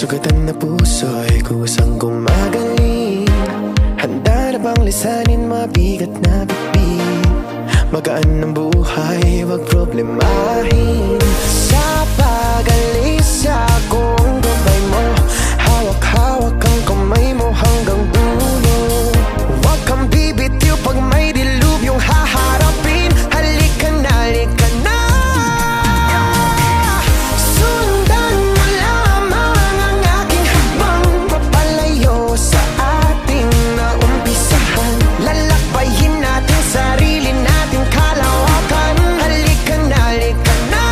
Sugatan na puso'y kusang gumagaling. Handa na bang lisanin mabigat na bitbit? Magaan ng buhay, wag problemahin. Sa pag-alis akong gabay mo, hawak-hawak ang kamay mo hanggang dulo. Wag kang bibitiw pag may dilubyong haharapin. Halika na, halika na. Sundan mo lamang ang aking habang papalayo sa ating naumpisahan. Lalakbayin natin sarili natin kalawakan. Halika na, halika na.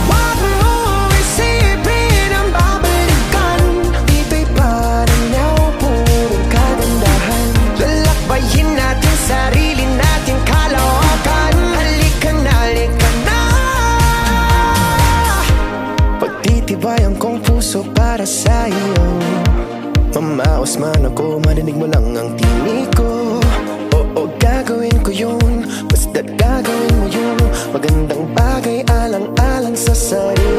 Wag mo isipin ang babalikan. Dito'y paranaw, purong kagandahan. Lalakbayin natin sarili natin kalawakan. Halika na, halika na. Pagtitibayan kong puso para sa iyo. Mamaos man ako, marinig mo lang ang tinig ko. Oo, gagawin ko yun, basta't gagawin mo yun. Magandang bagay alang-alang sa sarili.